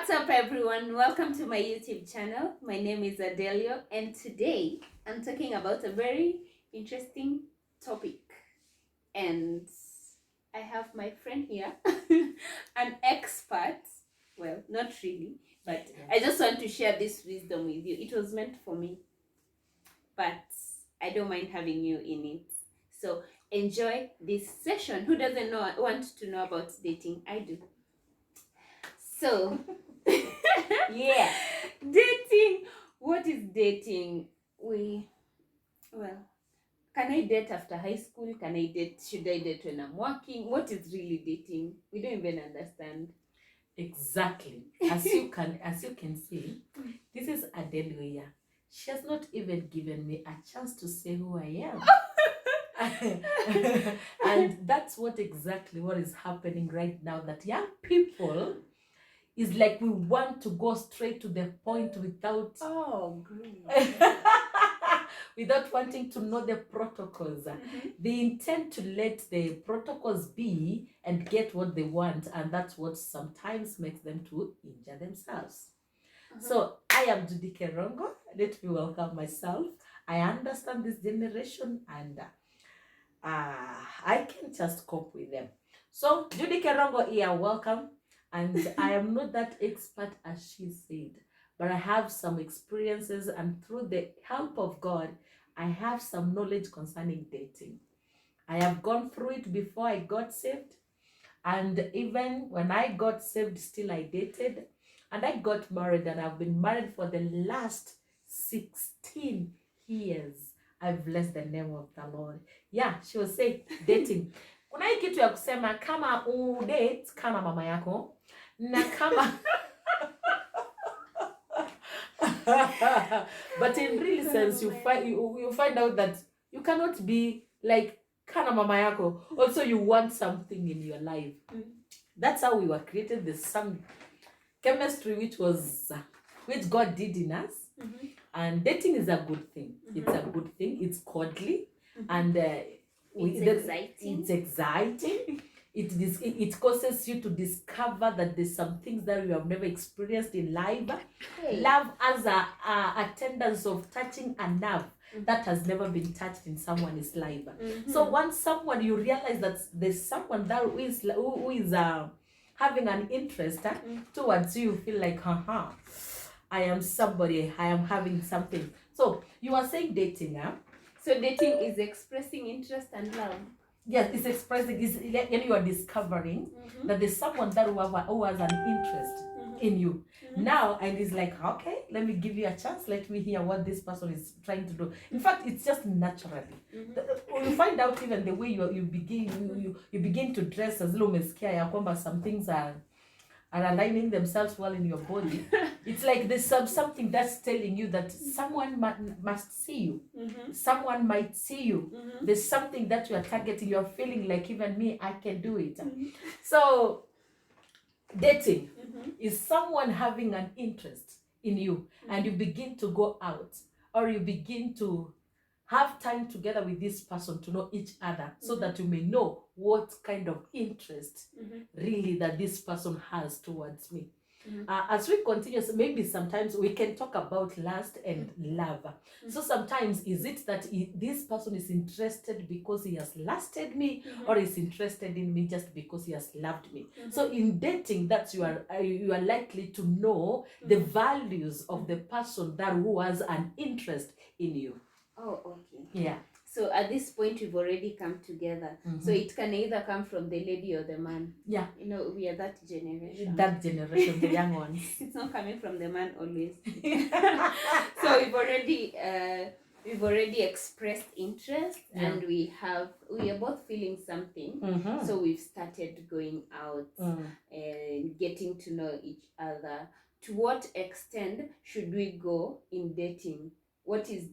What's up, everyone? Welcome to my YouTube channel. My name is Adelio, and today I'm talking about a very interesting topic. And I have my friend here, an expert. Well, not really, but I just want to share this wisdom with you. It was meant for me, but I don't mind having you in it. So enjoy this session. Who doesn't want to know about dating? I do. So, Yeah. dating. What is dating? Can I date after high school? Should I date when I'm working? What is really dating? We don't even understand. Exactly. As you can see, this is Adelia. She has not even given me a chance to say who I am. And that's what is happening right now, that young people is like, we want to go straight to the point without without wanting to know the protocols. They intend to let the protocols be and get what they want, and that's what sometimes makes them to injure themselves. So I am Judy Kerongo. Let me welcome myself. I understand this generation, and I can just cope with them. So Judy Kerongo here, welcome. And I am not that expert as she said, but I have some experiences, and through the help of God, I have some knowledge concerning dating. I have gone through it before I got saved, and even when I got saved, still I dated, and I got married, and I've been married for the last 16 years. I've blessed the name of the Lord. Yeah, she was saying dating. Kuna hii kitu ya kusema kama udate kama mama yako na kama but in real sense you find out that you cannot be like kana mama yako. Also, you want something in your life. That's how we were created. There's some chemistry which God did in us. And dating is a good thing. It's a good thing. It's godly, and It's exciting. It causes you to discover that there's some things that you have never experienced in life. Hey. Love as a tendency of touching a nerve that has never been touched in someone's life. So once someone, you realize that there's someone that who is having an interest towards you, feel like, I am somebody, I am having something. So you are saying dating, So dating is expressing interest and love. Yes, it's expressing, you are discovering that there's someone that who has an interest in you. Now, and it's like, okay, let me give you a chance. Let me hear what this person is trying to do. In fact, it's just naturally. You find out even the way you begin to dress, as little umesikia some things are aligning themselves well in your body. It's like there's something that's telling you that someone must see you. Someone might see you. There's something that you are targeting. You're feeling like, even me, I can do it. So dating is someone having an interest in you, and you begin to go out, or you begin to have time together with this person to know each other, so that you may know what kind of interest really that this person has towards me. As we continue, so maybe sometimes we can talk about lust and love. So sometimes, is it that this person is interested because he has lusted me, or is interested in me just because he has loved me? So in dating, that's you are likely to know the values of the person who has an interest in you. Oh, okay. Yeah. So at this point, we've already come together. So it can either come from the lady or the man. Yeah. We are that generation. That generation, the young ones. It's not coming from the man always. So we've already expressed interest, and we are both feeling something. So we've started going out and getting to know each other. To what extent should we go in dating? What is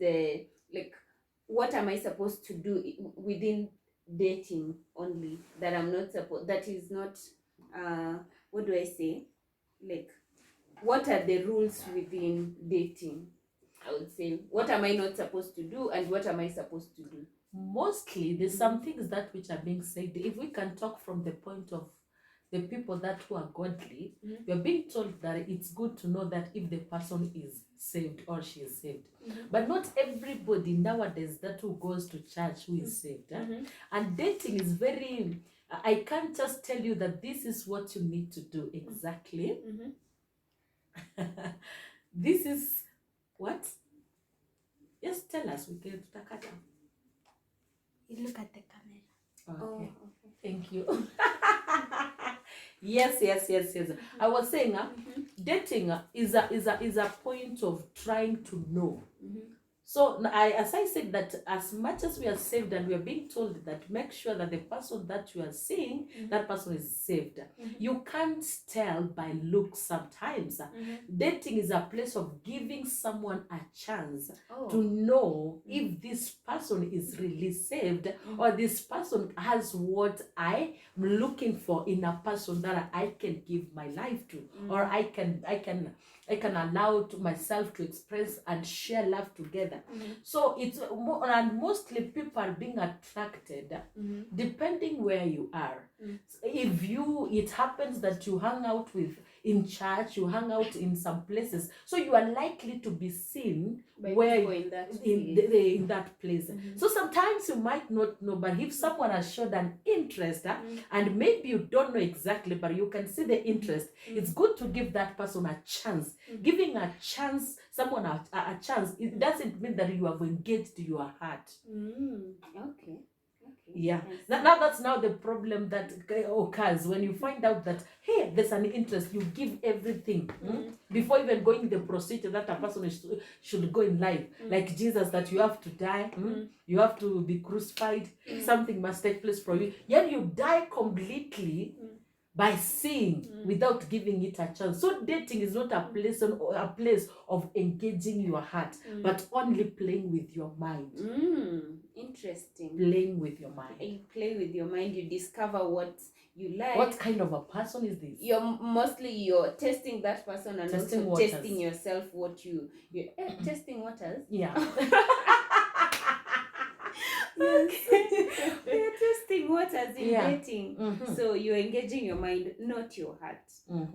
what am I supposed to do within dating only that is not what do I say? Like, what are the rules within dating? I would say, what am I not supposed to do, and what am I supposed to do? Mostly, there's some things that which are being said. If we can talk from the point of the people that who are godly, Mhm. you're being told that it's good to know that if the person is saved or she is saved. Mhm. But not everybody nowadays that who goes to church who is saved. Mhm. And dating is very, I can't just tell you that this is what you need to do exactly. Mhm. This is what? Yes, tell us. We can tutakata. You look at the camera. Okay. Oh, okay. Thank you. Yes. I was saying, dating is a point of trying to know. Mhm. So as I said, that as much as we are saved and we are being told that make sure that the person that you are seeing, that person is saved. You can't tell by looks sometimes. Dating is a place of giving someone a chance to know if this person is really saved, or this person has what I am looking for in a person that I can give my life to, or I can allow to myself to express and share love together. So it's and mostly people are being attracted depending where you are. If it happens that you hang out with in church, you hang out in some places, so you are likely to be seen By where people in that in that place. So sometimes you might not know, but if someone has showed an interest, and maybe you don't know exactly, but you can see the interest, it's good to give that person a chance. Giving a chance, someone a chance, it doesn't mean that you have engaged your heart. Okay. Yeah. Now that's now the problem that occurs when you find out that, hey, there's an interest, you give everything before even going the procedure that a person should go in life. Like Jesus, that you have to die, you have to be crucified, something must take place for you. Yet you die completely by seeing without giving it a chance. So dating is not a place of engaging your heart, but only playing with your mind. Interesting. Playing with your mind. You play with your mind, you discover what you like. What kind of a person is this? You're testing that person and Testing also waters. testing yourself what you're testing waters. Yeah. Okay. You're testing waters in Yeah. dating. So you're engaging your mind, not your heart.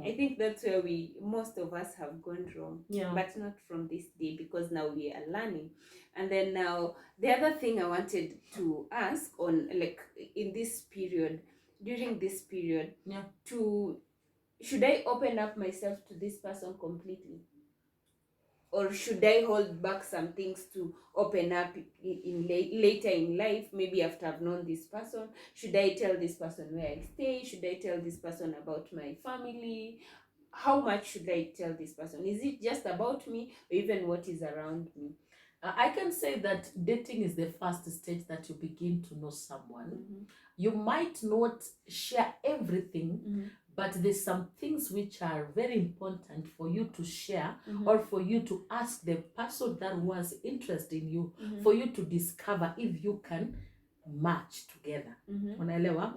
I think that's where most of us have gone wrong. Yeah. But not from this day, because now we are learning. And then now the other thing I wanted to ask on, like, in this period, during this period, should I open up myself to this person completely? Or should I hold back some things to open up later in life, maybe after I've known this person? Should I tell this person where I stay? Should I tell this person about my family? How much should I tell this person? Is it just about me, or even what is around me? I can say that dating is the first stage that you begin to know someone. You might not share everything, but there's some things which are very important for you to share, or for you to ask the person that was interested in you, for you to discover if you can match together.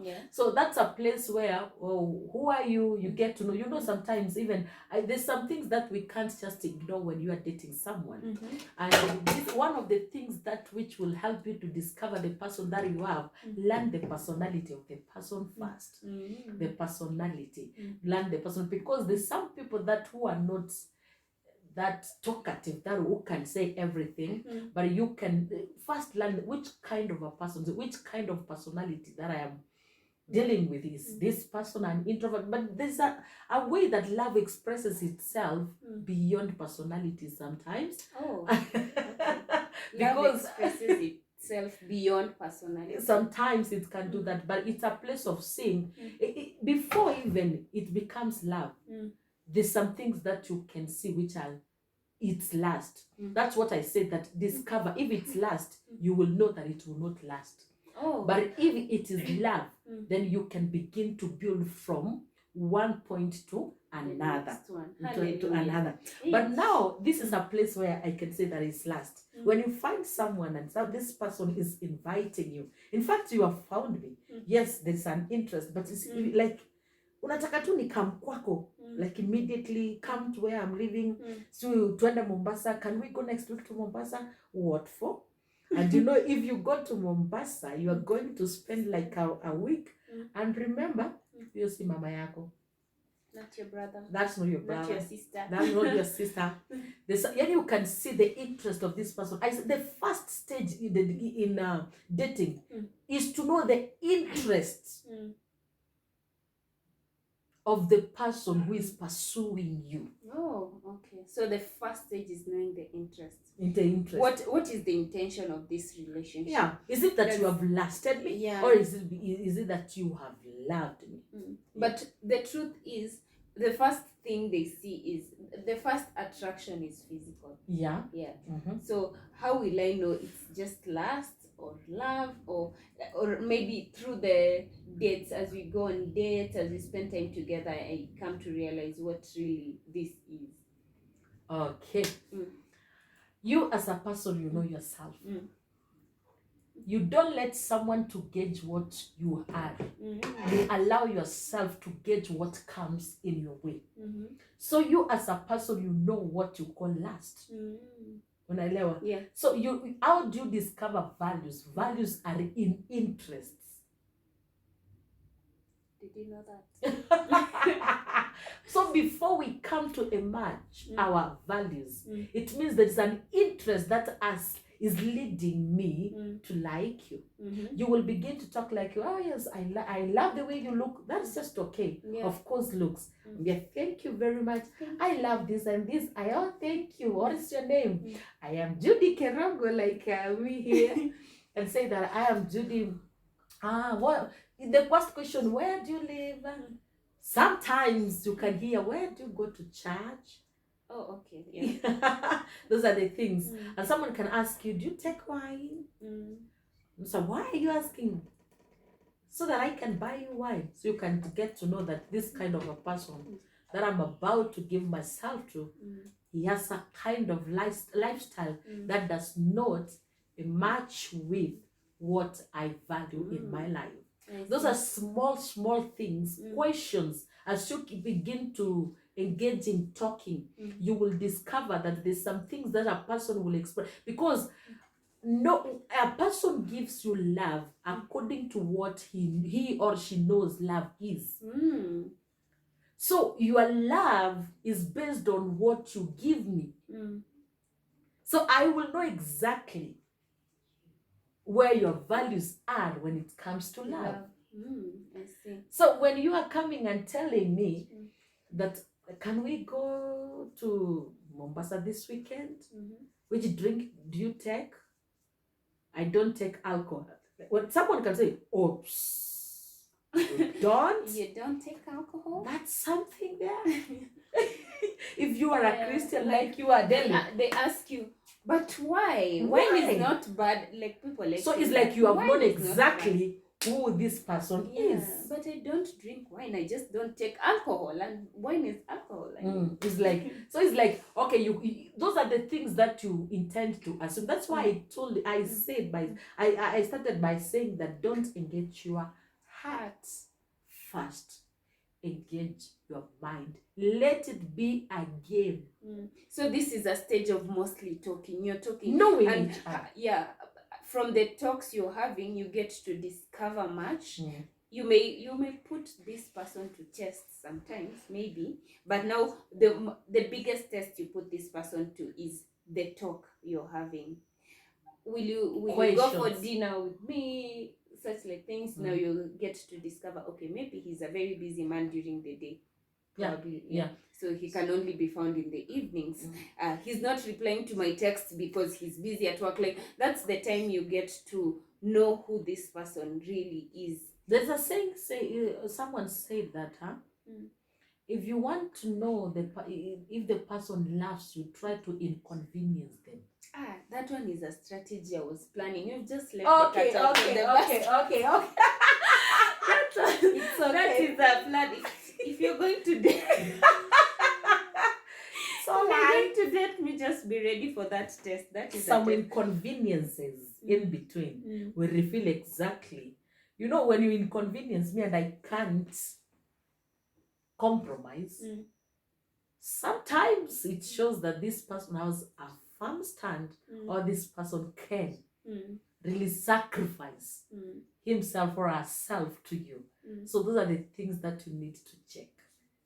Yeah. So that's a place where, who are you? You get to know. Sometimes even there's some things that we can't just ignore when you are dating someone. And this one of the things that which will help you to discover the person that you have. Learn the personality of the person first. The personality. Learn the person, because there's some people that who are not that talkative, that who can say everything, but you can first learn which kind of a person, which kind of personality that I am dealing with. Is this person an introvert? But there's a way that love expresses itself beyond personality sometimes. Because love expresses itself beyond personality. Sometimes it can do that, but it's a place of seeing before even it becomes love. There's some things that you can see which are it's last. That's what I said, that discover if it's last, you will know that it will not last. But if it is love, then you can begin to build from one point to another. To another. But now this is a place where I can say that it's last. When you find someone and this person is inviting you, in fact you have found me. Yes, there's an interest, but it's like unataka tu ni come kwako, like immediately come to where I'm living. So tuende Mombasa, can we go next week to Mombasa? What for? And if you go to Mombasa, you are going to spend like a week. And remember, huyo si mama yako. Not your brother. That's not your Not brother. your sister. That's not your sister. You can see the interest of this person. I said the first stage in dating is to know the interest of the person who is pursuing you. Oh, okay. So the first stage is knowing the interest. The interest. What is the intention of this relationship? Yeah. Is it that you have lasted me? Yeah. Or is it that you have loved me? But the truth is, the first thing they see is the first attraction is physical. Yeah. Yeah. So how will I know it's just lust or love, or maybe through the dates, as we go on dates, as we spend time together, I come to realize what really this is. Okay. You as a person, you know yourself. You don't let someone to gauge what you are. You allow yourself to gauge what comes in your way. So you as a person, you know what you call lust. Yeah. So how do you discover values? Values are in interests. Did you know that? So before we come to emerge our values, it means there is an interest that is leading me to like you. You will begin to talk like, oh yes, I love the way you look. That's just okay. Yeah. Of course, looks. Yeah, thank you very much. I love this and this. Thank you. What is your name? I am Judy Kerongo, like we here, and say that I am Judy. What? The first question, where do you live? Sometimes you can hear, where do you go to church? Oh, okay. Yeah. Those are the things. And someone can ask you, do you take wine? So why are you asking? So that I can buy you wine. So you can get to know that this kind of a person that I'm about to give myself to, he has a kind of lifestyle that does not match with what I value in my life. Those are small things, questions. As you begin to engage in talking, you will discover that there's some things that a person will express, because a person gives you love according to what he or she knows love is. So your love is based on what you give me. So I will know exactly where your values are when it comes to love. I see. So when you are coming and telling me that, can we go to Mombasa this weekend? Which drink do you take? I don't take alcohol. When someone can say, oops, you don't? You don't take alcohol? That's something there. If you are a Christian like you are, then they ask you, but why? Wine is not bad. Like people like. So it's like you have known exactly who this person is. But I don't drink wine. I just don't take alcohol, and wine is alcohol. It's like, so it's like, okay, you those are the things that you intend to assume. That's why I started by saying that don't engage your heart first. Engage your mind. Let it be a game. So this is a stage of mostly talking. You're talking, knowing and each other. From the talks you're having, you get to discover much. You may put this person to test sometimes, maybe, but now the biggest test you put this person to is the talk you're having. Will you go for dinner with me? Such like things. Now you'll get to discover, okay, maybe he's a very busy man during the day. Probably, so he can only be found in the evenings. He's not replying to my texts because he's busy at work. Like, that's the time you get to know who this person really is. There's a saying, someone said that, if you want to know if the person loves you, try to inconvenience them. That one is a strategy I was planning. You've just left okay. That is a plan. If you're going to date, to date me, just be ready for that test. That is some inconveniences in between. We reveal exactly. You know, when you inconvenience me and I can't compromise, sometimes it shows that this person has a firm stand, or this person can really sacrifice himself or herself to you. So those are the things that you need to check.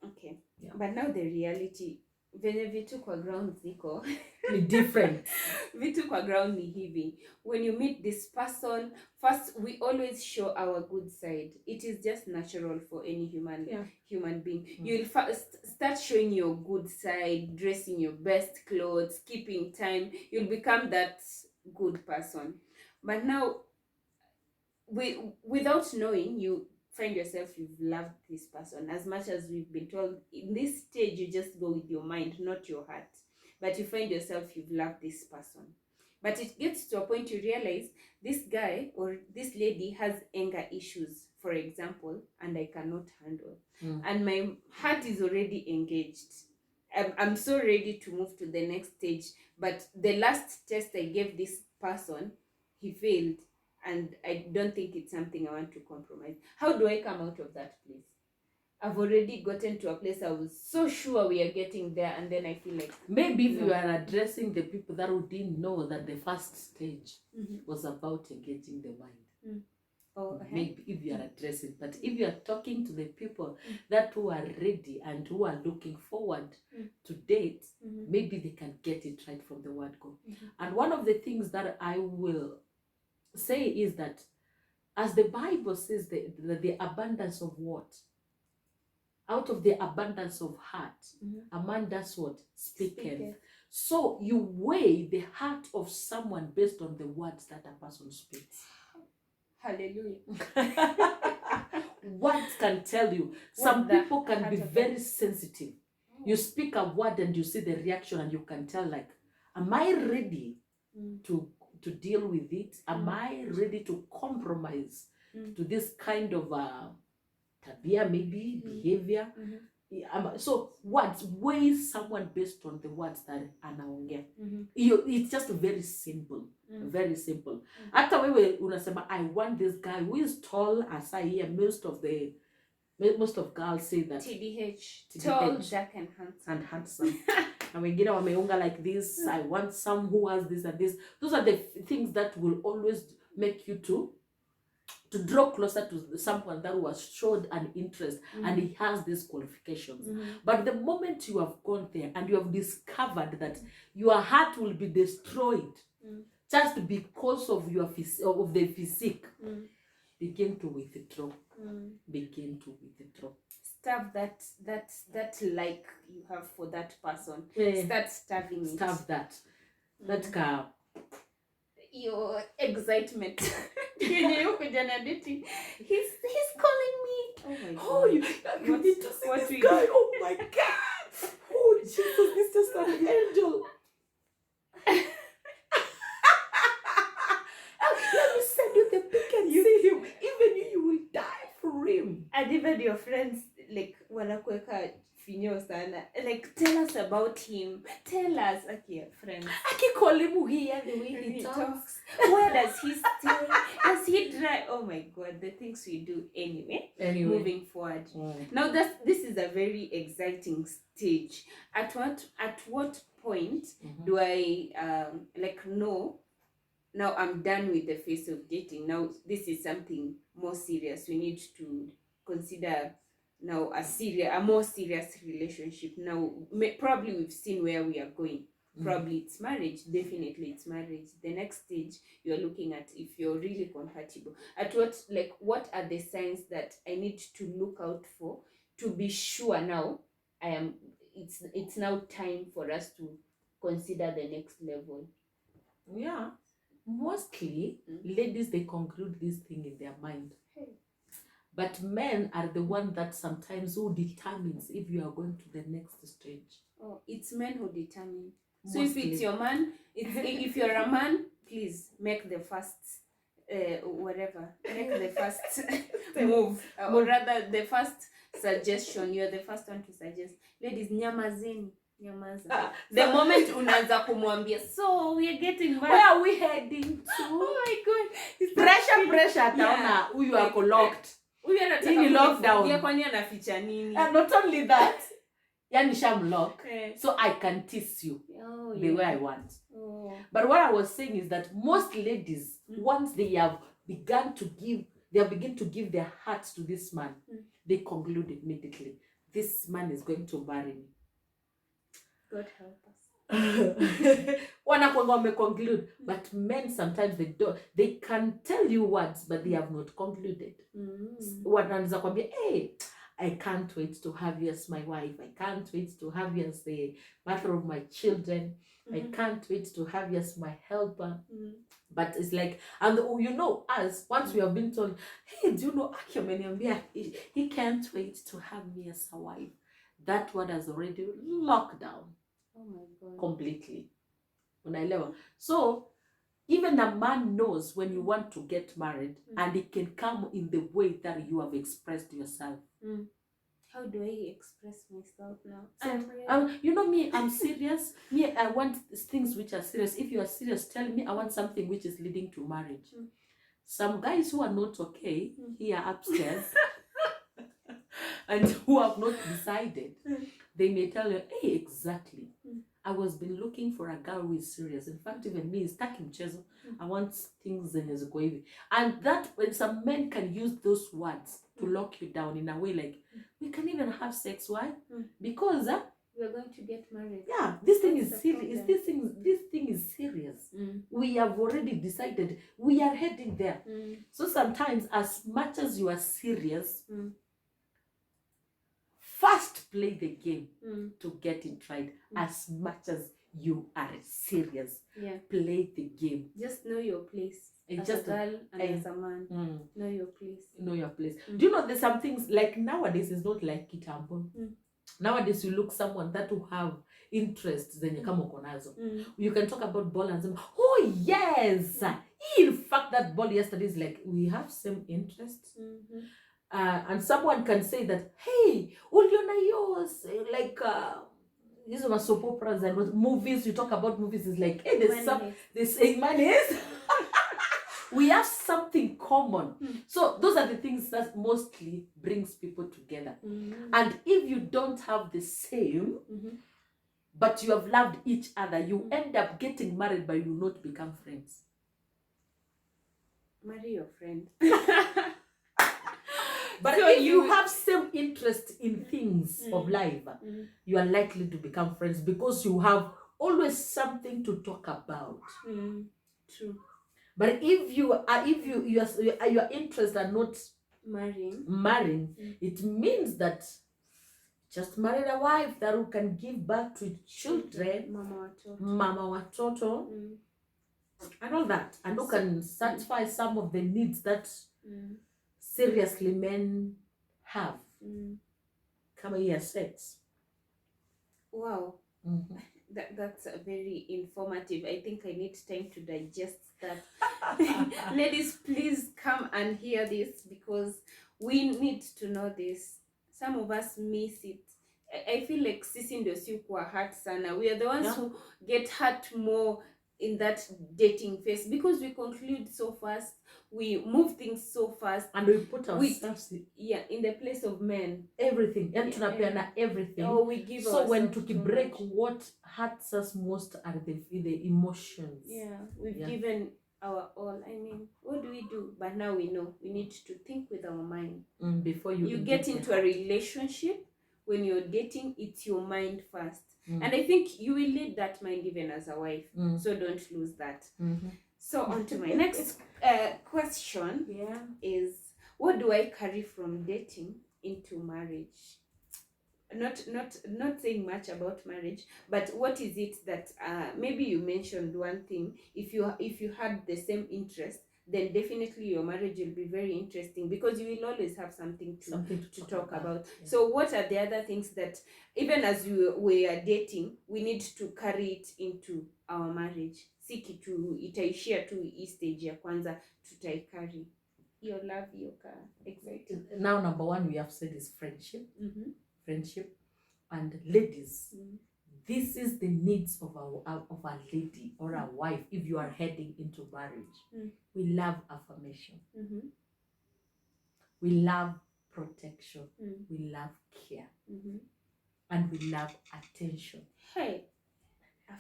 Okay. Yeah. But now the reality, venye vitu kwa ground ziko Ni different. vitu kwa ground ni hivi. When you meet this person, first we always show our good side. It is just natural for any human being. You'll first start showing your good side, dressing your best clothes, keeping time. You'll become that good person. But now, without knowing, you find yourself you've loved this person as much as we've been told. In this stage, you just go with your mind, not your heart. But you find yourself you've loved this person. But it gets to a point you realize this guy or this lady has anger issues, for example, and I cannot handle. And my heart is already engaged. I'm so ready to move to the next stage. But the last test I gave this person, he failed. And I don't think it's something I want to compromise. How do I come out of that place? I've already gotten to a place I was so sure we are getting there, and then I feel like... Maybe if you are addressing the people that who didn't know that the first stage was about engaging the mind. Maybe if you are addressing, but if you are talking to the people that who are ready and who are looking forward to date, maybe they can get it right from the word go. And one of the things that I will say is that, as the Bible says, the abundance of what? Out of the abundance of heart, a man does what? Speaketh. So you weigh the heart of someone based on the words that a person speaks. Hallelujah. Words can tell you. Some people can be very sensitive. You speak a word and you see the reaction and you can tell, like, am I ready to deal with it? Am I ready to compromise to this kind of tabia, maybe behavior? So words, weigh someone based on the words that anaongea. It's just very simple. Very simple. Hata wewe unasema, I want this guy who is tall, as I hear most of girls say that. TDH. Tall, dark and handsome. And wengine wameunga like this, I want some who has this and this. Those are the things that will always make you to draw closer to someone that was showed an interest and he has these qualifications. But the moment you have gone there and you have discovered that your heart will be destroyed just because of your of the physique, begin to withdraw. Begin to withdraw. Starve that like you have for that person. Start starving it. Starve that. That your excitement. He's calling me. Oh my God. Oh, you need to see this guy. Oh my God. Oh Jesus, he's just an angel. Let me send you the pic and you see him. Even you will die for him. And even your friends, like, wanakuweka finyo sana. Like, tell us about him. Tell us. Okay, friends. Akikolimu here the way he talks. Where does he stay? Does he drive? Oh my God, the things we do anyway. Moving forward. Now this is a very exciting stage. At what point do I know? Now I'm done with the phase of dating. Now this is something more serious. We need to consider now a more serious relationship. Now probably we've seen where we are going. Probably it's marriage. Definitely it's marriage. The next stage you're looking at if you're really compatible. At what are the signs that I need to look out for to be sure now it's now time for us to consider the next level? Yeah. Mostly ladies, they conclude this thing in their mind. But men are the one that sometimes who determines if you are going to the next stage. Oh, it's men who determine. So if it's your man, if you're a man, please make the first make the first move, or rather the first suggestion. You're the first one to suggest. Ladies, nyamazeni. The moment unaanza kumwambia, so we are getting back. Where are we heading to? Oh my God. Pressure ataona huyu ako locked. Huyu anataka in lockdown. Yeye kwani anaficha nini? And not only that, yani shamlock. So I can tease you the way I want. Oh. But what I was saying is that most ladies, once they have begin to give their hearts to this man, they conclude immediately, this man is going to marry me. God help us. Wanakwanga wameconclude, but men sometimes they can tell you words, but they have not concluded. Wanaanza kwambia, hey, I can't wait to have you as my wife. I can't wait to have you as the mother of my children. I can't wait to have you as my helper. But it's like, and you know, us, once we have been told, hey, do you know, he can't wait to have me as a wife. That word has already locked down. Oh my God. Completely. So, even a man knows when you want to get married, and it can come in the way that you have expressed yourself. How do I express myself now? You know me, I'm serious. Me, I want things which are serious. If you are serious, tell me I want something which is leading to marriage. Some guys who are not okay here upstairs and who have not decided, they may tell you, hey, exactly. I was been looking for a girl who is serious. In fact, even me, staki mchezo. I want things zenye ziko hivi. And that, when some men can use those words to lock you down in a way like, we can even have sex. Why? Because we are going to get married. Yeah, this thing is serious. This thing is serious. We have already decided we are heading there. So sometimes, as much as you are serious, first play the game to get it right. As much as you are serious, play the game. Just know your place. As a girl and as a man, know your place. Know your place. Do you know there's some things like nowadays it's not like kitambo. Nowadays you look someone that will have interests zenye kama uko nazo. You can talk about ball and say, oh yes, in fact that ball yesterday is like we have same interests. And someone can say that, hey, uliona yours, like these are soap operas and movies. You talk about movies, is like, hey, there's money. We have something common. So those are the things that mostly brings people together. And if you don't have the same, but you have loved each other, you end up getting married, but you will not become friends. Marry your friend. But so if you have same interest in things of life, you are likely to become friends because you have always something to talk about. True. But if your interests are not marrying, it means that just married a wife that who can give birth to children, mama watoto, and all that, and who can satisfy some of the needs that seriously men have. Come here, sex. Wow. That's very informative. I think I need time to digest that. Ladies, please come and hear this because we need to know this. Some of us miss it. I feel like sisi ndio si kwa hurt sana. We are the ones who get hurt more in that dating phase because we conclude so fast, we move things so fast, and we put ourselves in the place of men. Everything, and tunapeana everything. Oh, we give. So when to break, what hurts us most are the emotions. Yeah, we've given our all. I mean, what do we do? But now we know we need to think with our mind before you get into a relationship. When you're dating, it's your mind first. And I think you will need that mind even as a wife. So don't lose that. So on to my next question is, what do I carry from dating into marriage? Not saying much about marriage, but what is it that maybe you mentioned one thing. If you had the same interest, then definitely your marriage will be very interesting because you will always have something to talk about. Yeah. So what are the other things that even as we are dating, we need to carry it into our marriage? Si kitu itaishia tu hii stage ya kwanza tutaicarry. Your love, your excited. Now number one we have said is friendship. Friendship. And ladies, this is the needs of a lady or a wife if you are heading into marriage. We love affirmation. We love protection. We love care. And we love attention. Hey,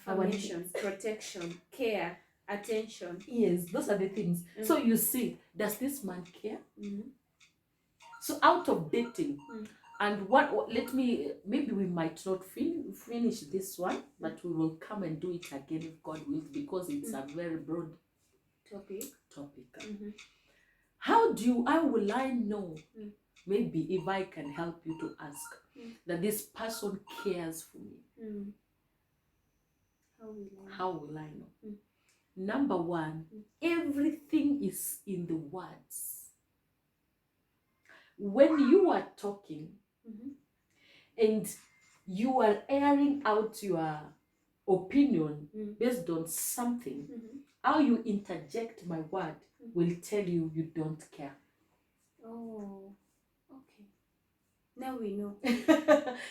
affirmation, protection, care, attention. Yes, those are the things. So you see, does this man care? So out of dating, and maybe we might not finish this one, but we will come and do it again if God wills, because it's a very broad topic. How will I know, maybe if I can help you to ask, that this person cares for me? How will I know? Number one, everything is in the words. When you are talking and you are airing out your opinion based on something, how you interject my word will tell you don't care. Oh, okay. Now we know.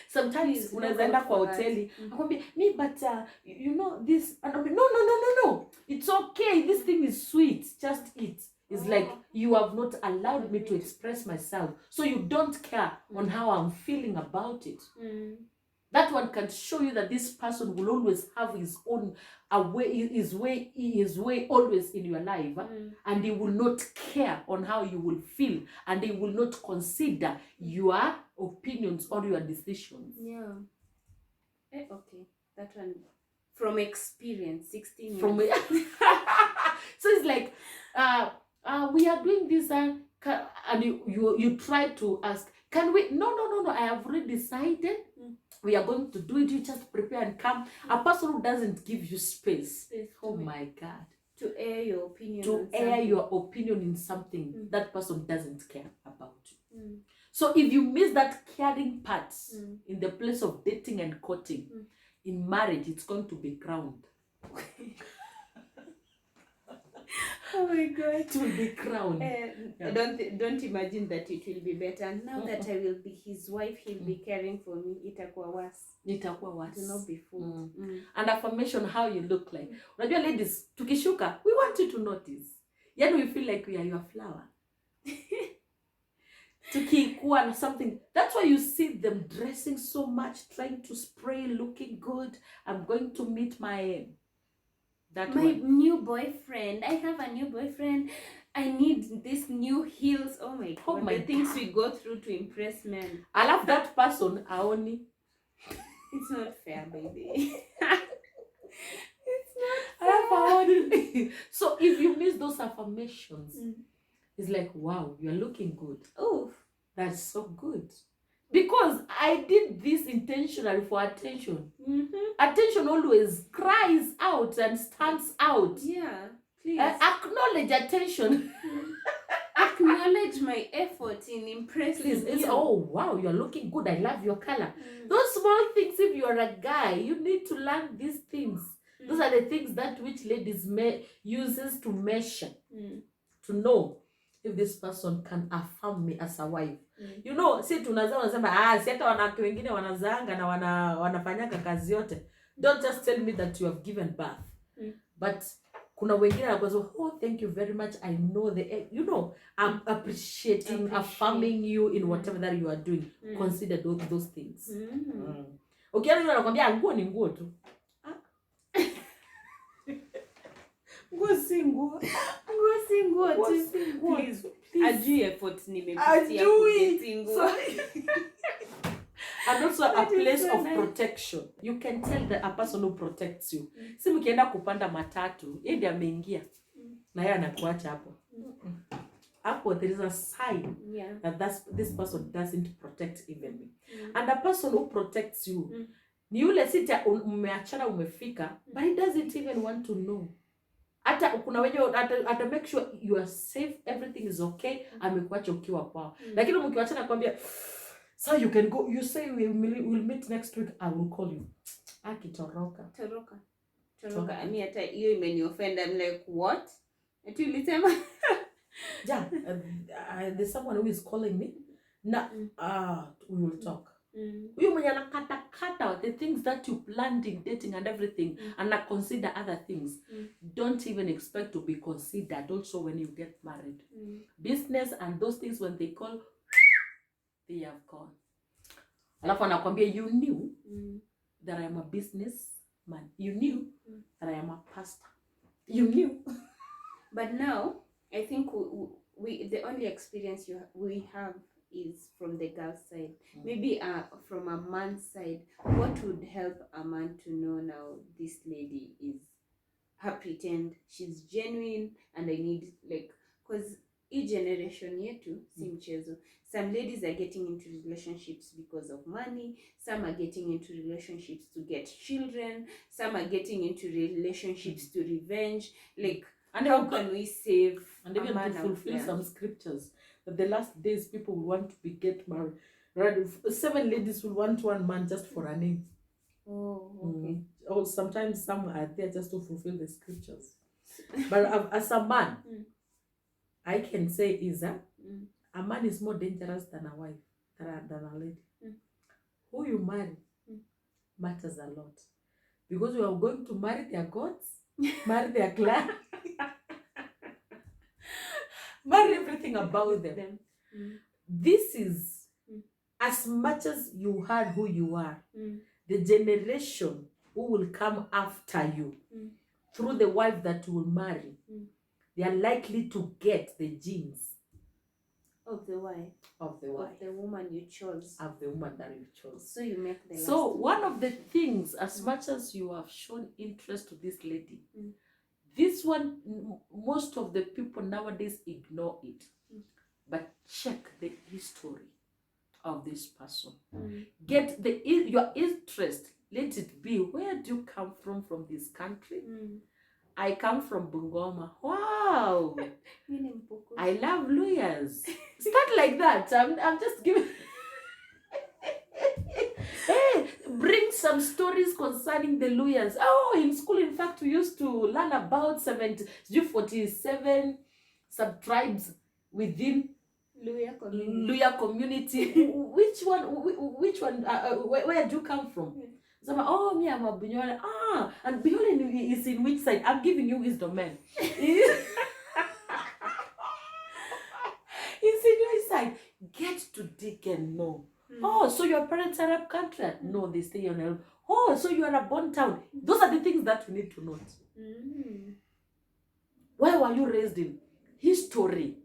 Sometimes unaenda kwa hoteli akwambia me but you know this, and I'm like, no, it's okay, this thing is sweet, just eat. It's like you have not allowed me to express myself, so you don't care on how I'm feeling about it. That one can show you that this person will always have his own way always in your life, and he will not care on how you will feel, and he will not consider your opinions or your decisions. Yeah. Okay, that one from experience, 16 years. So it's like we are doing this, and you try to ask, can we? No, I have already decided. We are going to do it. You just prepare and come. A person who doesn't give you space. Oh my God. To air your opinion. Your opinion in something that person doesn't care about. So if you miss that caring part in the place of dating and courting, in marriage, it's going to be crowned. Oh my God. It will be crowned. Don't imagine that it will be better. Now that I will be his wife, he'll be caring for me. Itakuwa worse. To not be fooled. And affirmation, how you look like. Unajua ladies, tukishuka, we want you to notice. Yet we feel like we are your flower. Tukikuwa na something. That's why you see them dressing so much, trying to spray, looking good. I'm going to meet my new boyfriend. I have a new boyfriend. I need these new heels. Oh my God. The things we go through to impress men. I love that person, Aoni. It's not fair, baby. It's not fair. I love Aoni. So if you miss those affirmations, it's like, wow, you're looking good. Oh, that's so good. Because I did this intentionally for attention. Attention always cries out and stands out. Yeah, please. Acknowledge attention. Acknowledge my effort in impressing you. Oh, wow, you're looking good. I love your color. Those small things, if you're a guy, you need to learn these things. Those are the things that which ladies uses to measure, to know if this person can affirm me as a wife. You know, si tunasema si hata wanawake wengine wanazaanga na wanafanyaka kazi yote. Don't just tell me that you have given birth. But kuna wengine wanakuwa, oh, thank you very much. I know I'm appreciating, affirming you in whatever that you are doing. Consider those things. Okay, anakuambia nguo ni nguo tu. Nguo si nguo. Please. Ajui effort nimepitia kugeti nguo. And also a place of protection. You can tell a person who protects you. Si mkienda kupanda matatu, yeye ndiye ameingia. Na yeye anakuacha hapo. Hapo there is a sign that this person doesn't protect even me. And a person who protects you, ni yule sita umeachana umefika, but he doesn't even want to know. Hata kuna wenye ata make sure you are safe, everything is okay, amekuacha ukiwa poa. Lakini mkiwachana kwambia, so you can go, you say we'll meet next week, I will call you. Akitoroka. Toroka. Mimi hata hiyo imeniofend. I'm like, what? Ati ulisema? Yeah, there's someone who is calling me. We will talk. Huyo mwenye anakata the things that you planned in dating and everything, and not consider other things. Don't even expect to be considered also when you get married. Business and those things, when they call, they have gone. Alafu anakwambia, you knew that I'm a business man. You knew that I am a pastor. You knew. But now, I think we the only experience we have is from the girl's side. Maybe from a man's side, what would help a man to know now this lady is her pretend, she's genuine, and I need, like, because each generation yetu si mchezo. Some ladies are getting into relationships because of money, some are getting into relationships to get children, some are getting into relationships to revenge, like, and how can we save and even to fulfill some scriptures that the last days people will want to get married, right? 7 ladies will want 1 man just for a name. Oh, okay. Or sometimes some are there just to fulfill the scriptures. But as a man, I can say is a man is more dangerous than a wife, than a lady. Who you marry matters a lot, because you are going to marry their gods, marry their clan, marry everything about them. This is as much as you are who you are, the generation who will come after you through the wife that you will marry, they are likely to get the genes of the wife, of the woman you chose, of the woman that you chose. So you make the so one of the things, as much as you have shown interest to this lady, this one, most of the people nowadays ignore it. But check the history of this person. Get your interest. Let it be. Where do you come from this country? I come from Bungoma. Wow. I love Luyas. Start like that. I'm just giving. Hey, bring some stories concerning the Luyas. Oh, in school, in fact, we used to learn about 47 sub-tribes within Luya community. Which one? Where do you come from? So, oh, me, I'm a Bunyole. And Bunyole is in which side? I'm giving you wisdom, man. It's in which side? Get to dig and know. Oh, so your parents are up country? No, they stay on a. Oh, so you are a born town. Those are the things that you need to know. Where were you raised in? History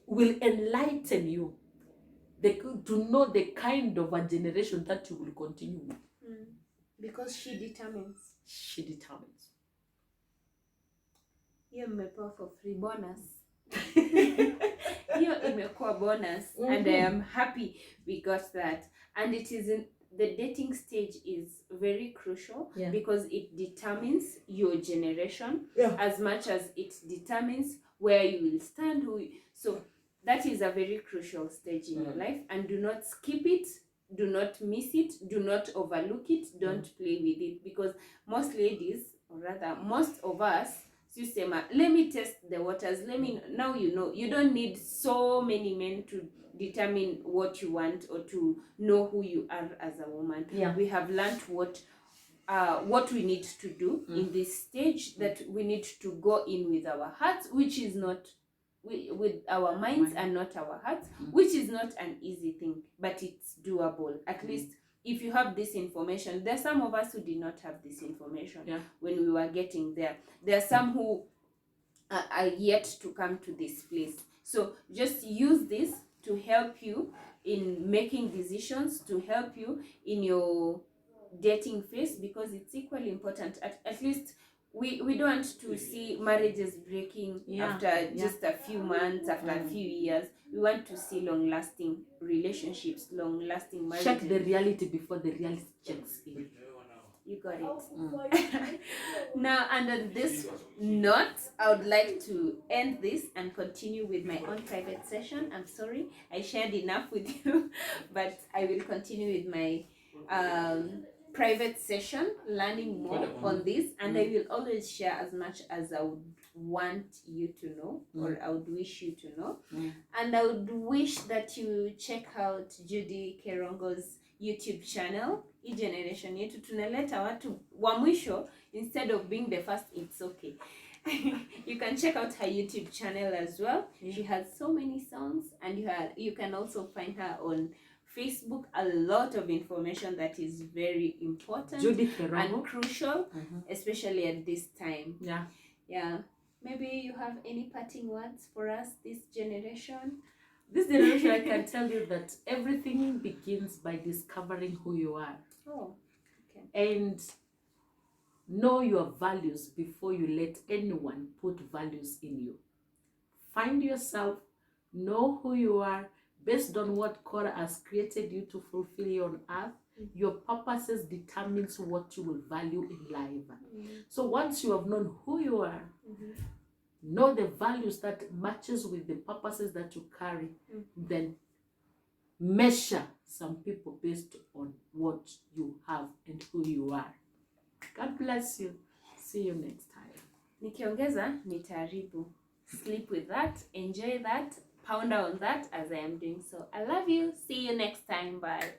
will enlighten you to know the kind of a generation that you will continue with. Because she determines. She determines. Hiyo mmepewa for free bonus. Hiyo imekuwa bonus. And I am happy we got that. And it is in the dating stage is very crucial because it determines your generation as much as it determines where you will stand. So that is a very crucial stage in your life, and do not skip it, do not miss it, do not overlook it, don't play with it, because most ladies, or rather most of us, let me test the waters, now you know. You don't need so many men to determine what you want or to know who you are as a woman. We have learned what we need to do in this stage, that we need to go in with our hearts, which is not with our minds and not our hearts, which is not an easy thing, but it's doable. At least if you have this information. There are some of us who did not have this information when we were getting there. There are some who are yet to come to this place. So just use this to help you in making decisions, to help you in your dating phase, because it's equally important. At least we don't want to see marriages breaking after just a few months, after a few years. We want to see long-lasting relationships, long-lasting marriages. Check the reality before the reality checks in. You got it. Now, under this note, I would like to end this and continue with my own private session. I'm sorry, I shared enough with you, but I will continue with my private session, learning more on this, and I will always share as much as I would want you to know, or I would wish you to know. And I would wish that you check out Judy Kerongo's YouTube channel. Hii generation yetu tunaleta watu wa mwisho instead of being the first. It's okay. You can check out her YouTube channel as well. She has so many songs, and you can also find her on Facebook, a lot of information that is very important and crucial, especially at this time. Yeah. Maybe you have any parting words for us, this generation? This generation, I can tell you that everything begins by discovering who you are. Oh, okay. And know your values before you let anyone put values in you. Find yourself, know who you are, based on what God has created you to fulfill here on earth. Your purposes determines what you will value in life. So once you have known who you are, know the values that matches with the purposes that you carry, then measure some people based on what you have and who you are. God bless you. See you next time. Nikiongeza, nitaharibu. Sleep with that, enjoy that, ponder on that as I am doing so. I love you. See you next time. Bye.